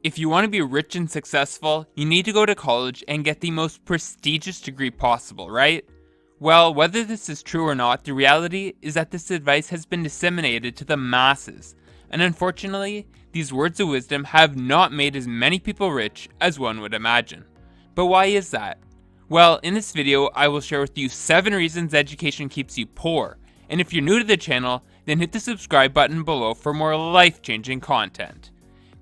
If you want to be rich and successful, you need to go to college and get the most prestigious degree possible, right? Well, whether this is true or not, the reality is that this advice has been disseminated to the masses, and unfortunately, these words of wisdom have not made as many people rich as one would imagine. But why is that? Well, in this video, I will share with you 7 reasons education keeps you poor, and if you're new to the channel, then hit the subscribe button below for more life-changing content.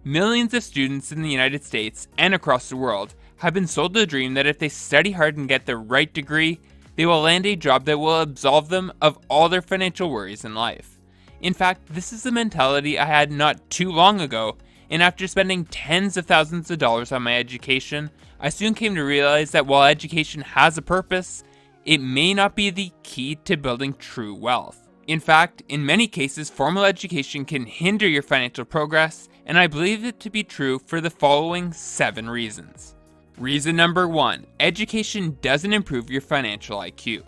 Millions of students in the United States and across the world have been sold the dream that if they study hard and get the right degree, they will land a job that will absolve them of all their financial worries in life. In fact, this is the mentality I had not too long ago, and after spending tens of thousands of dollars on my education, I soon came to realize that while education has a purpose, it may not be the key to building true wealth. In fact, in many cases, formal education can hinder your financial progress, and I believe it to be true for the following 7 reasons. Reason number 1, education doesn't improve your financial IQ.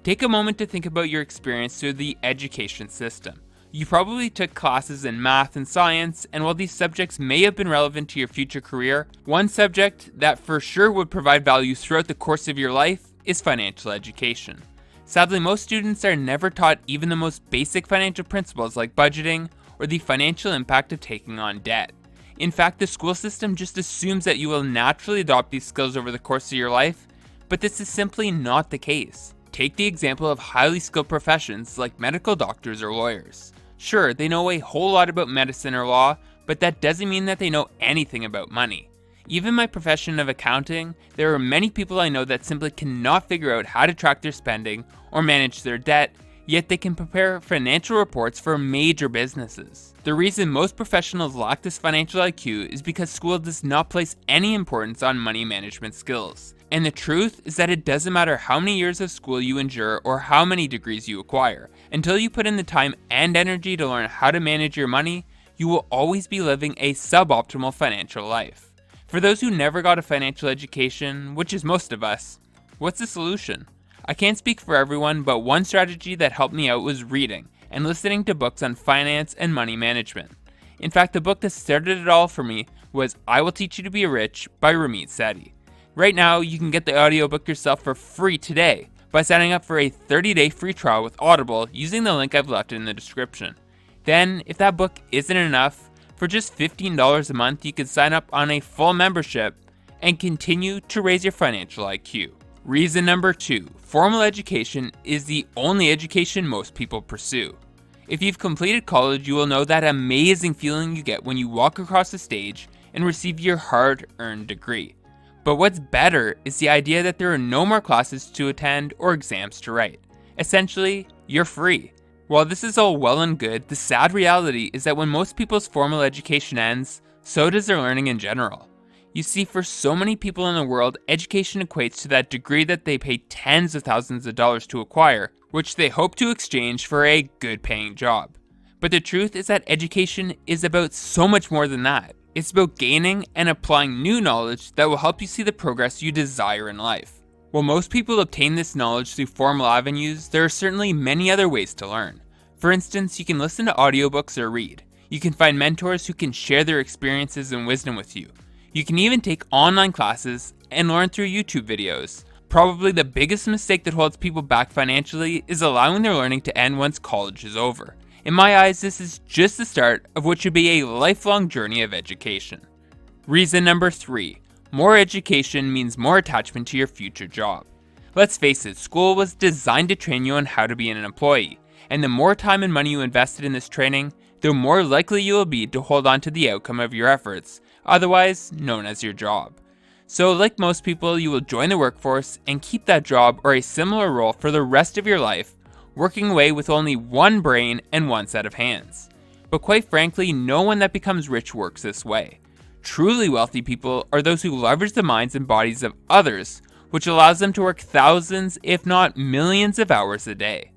Take a moment to think about your experience through the education system. You probably took classes in math and science, and while these subjects may have been relevant to your future career, one subject that for sure would provide value throughout the course of your life is financial education. Sadly, most students are never taught even the most basic financial principles like budgeting or the financial impact of taking on debt. In fact, the school system just assumes that you will naturally adopt these skills over the course of your life, but this is simply not the case. Take the example of highly skilled professions like medical doctors or lawyers. Sure, they know a whole lot about medicine or law, but that doesn't mean that they know anything about money. Even my profession of accounting, there are many people I know that simply cannot figure out how to track their spending or manage their debt, yet they can prepare financial reports for major businesses. The reason most professionals lack this financial IQ is because school does not place any importance on money management skills. And the truth is that it doesn't matter how many years of school you endure or how many degrees you acquire. Until you put in the time and energy to learn how to manage your money, you will always be living a suboptimal financial life. For those who never got a financial education, which is most of us, what's the solution? I can't speak for everyone, but one strategy that helped me out was reading and listening to books on finance and money management. In fact, the book that started it all for me was I Will Teach You to Be Rich by Ramit Sethi. Right now, you can get the audiobook yourself for free today by signing up for a 30-day free trial with Audible using the link I've left in the description. Then, if that book isn't enough, for just $15 a month, you can sign up on a full membership and continue to raise your financial IQ. Reason number 2, formal education is the only education most people pursue. If you've completed college, you will know that amazing feeling you get when you walk across the stage and receive your hard-earned degree. But what's better is the idea that there are no more classes to attend or exams to write. Essentially, you're free. While this is all well and good, the sad reality is that when most people's formal education ends, so does their learning in general. You see, for so many people in the world, education equates to that degree that they pay tens of thousands of dollars to acquire, which they hope to exchange for a good-paying job. But the truth is that education is about so much more than that. It's about gaining and applying new knowledge that will help you see the progress you desire in life. While most people obtain this knowledge through formal avenues, there are certainly many other ways to learn. For instance, you can listen to audiobooks or read. You can find mentors who can share their experiences and wisdom with you. You can even take online classes and learn through YouTube videos. Probably the biggest mistake that holds people back financially is allowing their learning to end once college is over. In my eyes, this is just the start of what should be a lifelong journey of education. Reason number 3, more education means more attachment to your future job. Let's face it, school was designed to train you on how to be an employee, and the more time and money you invested in this training, the more likely you will be to hold on to the outcome of your efforts, otherwise known as your job. So like most people, you will join the workforce and keep that job or a similar role for the rest of your life, working away with only one brain and one set of hands. But quite frankly, no one that becomes rich works this way. Truly wealthy people are those who leverage the minds and bodies of others, which allows them to work thousands, if not millions of hours a day.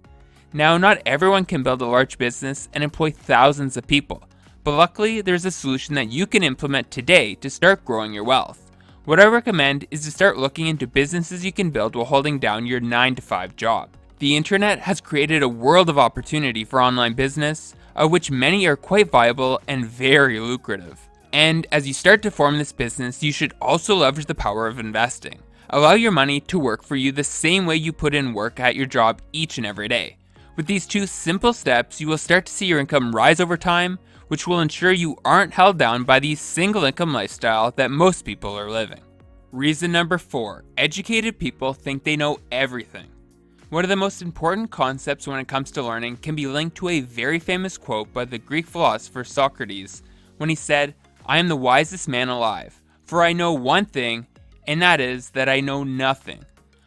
Now, not everyone can build a large business and employ thousands of people, but luckily there's a solution that you can implement today to start growing your wealth. What I recommend is to start looking into businesses you can build while holding down your 9-to-5 job. The internet has created a world of opportunity for online business, of which many are quite viable and very lucrative. And as you start to form this business, you should also leverage the power of investing. Allow your money to work for you the same way you put in work at your job each and every day. With these two simple steps, you will start to see your income rise over time, which will ensure you aren't held down by the single income lifestyle that most people are living. Reason number 4, educated people think they know everything. One of the most important concepts when it comes to learning can be linked to a very famous quote by the Greek philosopher Socrates when he said, "I am the wisest man alive, for I know one thing, and that is that I know nothing."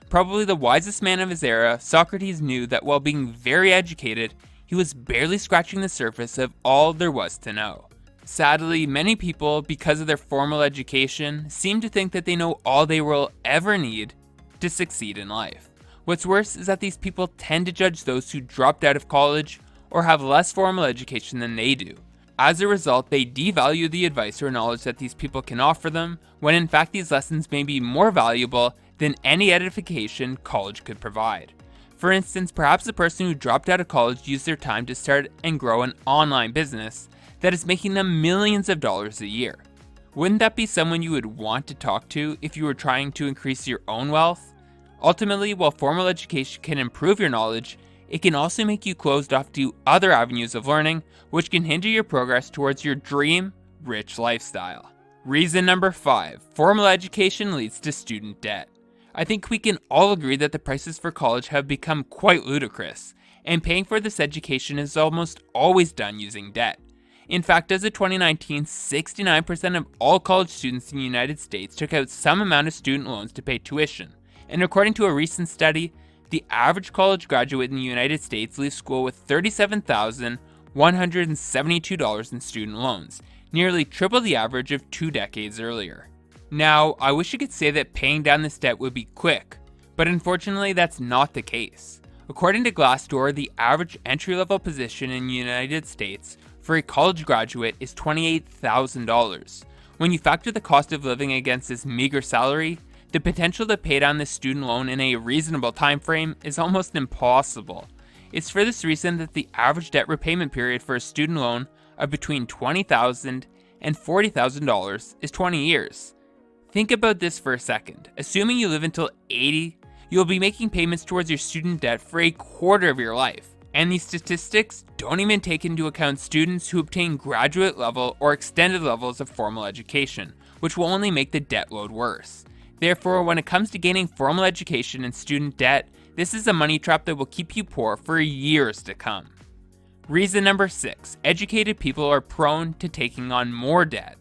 Probably the wisest man of his era, Socrates knew that while being very educated, he was barely scratching the surface of all there was to know. Sadly, many people, because of their formal education, seem to think that they know all they will ever need to succeed in life. What's worse is that these people tend to judge those who dropped out of college or have less formal education than they do. As a result, they devalue the advice or knowledge that these people can offer them, when in fact these lessons may be more valuable than any edification college could provide. For instance, perhaps the person who dropped out of college used their time to start and grow an online business that is making them millions of dollars a year. Wouldn't that be someone you would want to talk to if you were trying to increase your own wealth? Ultimately, while formal education can improve your knowledge, it can also make you closed off to other avenues of learning, which can hinder your progress towards your dream, rich lifestyle. Reason number 5, formal education leads to student debt. I think we can all agree that the prices for college have become quite ludicrous, and paying for this education is almost always done using debt. In fact, as of 2019, 69% of all college students in the United States took out some amount of student loans to pay tuition. And according to a recent study, the average college graduate in the United States leaves school with $37,172 in student loans, nearly triple the average of 2 decades earlier. Now, I wish I could say that paying down this debt would be quick, but unfortunately that's not the case. According to Glassdoor, the average entry-level position in the United States for a college graduate is $28,000. When you factor the cost of living against this meager salary, the potential to pay down this student loan in a reasonable time frame is almost impossible. It's for this reason that the average debt repayment period for a student loan of between $20,000 and $40,000 is 20 years. Think about this for a second. Assuming you live until 80, you'll be making payments towards your student debt for a quarter of your life. And these statistics don't even take into account students who obtain graduate level or extended levels of formal education, which will only make the debt load worse. Therefore, when it comes to gaining formal education and student debt, this is a money trap that will keep you poor for years to come. Reason number 6, educated people are prone to taking on more debt.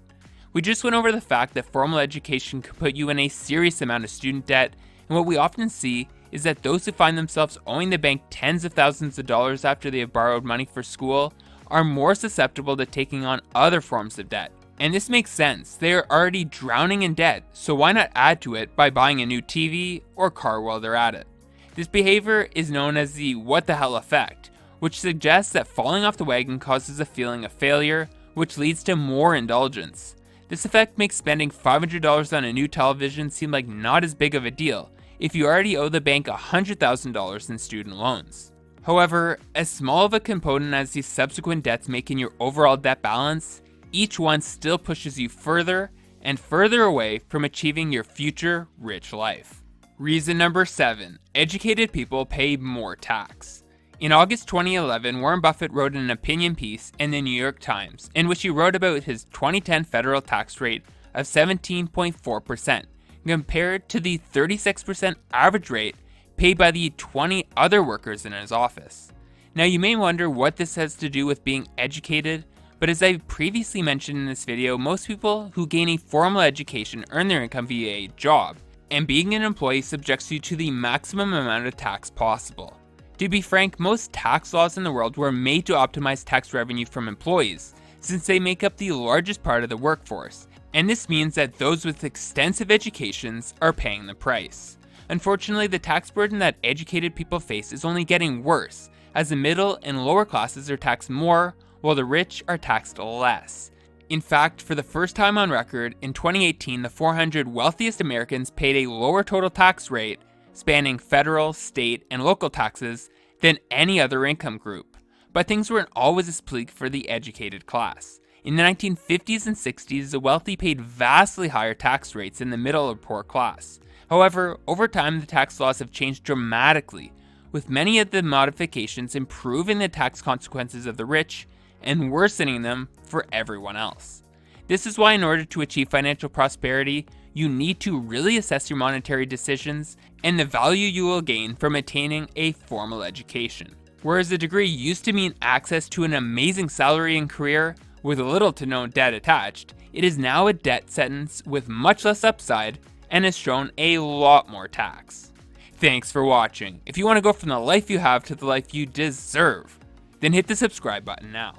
We just went over the fact that formal education could put you in a serious amount of student debt, and what we often see is that those who find themselves owing the bank tens of thousands of dollars after they have borrowed money for school are more susceptible to taking on other forms of debt. And this makes sense. They are already drowning in debt, so why not add to it by buying a new TV or car while they're at it? This behavior is known as the what the hell effect, which suggests that falling off the wagon causes a feeling of failure, which leads to more indulgence. This effect makes spending $500 on a new television seem like not as big of a deal if you already owe the bank $100,000 in student loans. However, as small of a component as these subsequent debts make in your overall debt balance, each one still pushes you further and further away from achieving your future rich life. Reason number 7, educated people pay more tax. In August 2011, Warren Buffett wrote an opinion piece in the New York Times in which he wrote about his 2010 federal tax rate of 17.4%, compared to the 36% average rate paid by the 20 other workers in his office. Now you may wonder what this has to do with being educated, but as I previously mentioned in this video, most people who gain a formal education earn their income via a job, and being an employee subjects you to the maximum amount of tax possible. To be frank, most tax laws in the world were made to optimize tax revenue from employees, since they make up the largest part of the workforce, and this means that those with extensive educations are paying the price. Unfortunately, the tax burden that educated people face is only getting worse, as the middle and lower classes are taxed more, while the rich are taxed less. In fact, for the first time on record, in 2018, the 400 wealthiest Americans paid a lower total tax rate, spanning federal, state, and local taxes, than any other income group. But things weren't always as bleak for the educated class. In the 1950s and 60s, the wealthy paid vastly higher tax rates than the middle or poor class. However, over time the tax laws have changed dramatically, with many of the modifications improving the tax consequences of the rich and worsening them for everyone else. This is why in order to achieve financial prosperity, you need to really assess your monetary decisions and the value you will gain from attaining a formal education. Whereas a degree used to mean access to an amazing salary and career with little to no debt attached, it is now a debt sentence with much less upside and has shown a lot more tax. Thanks for watching. If you want to go from the life you have to the life you deserve, then hit the subscribe button now.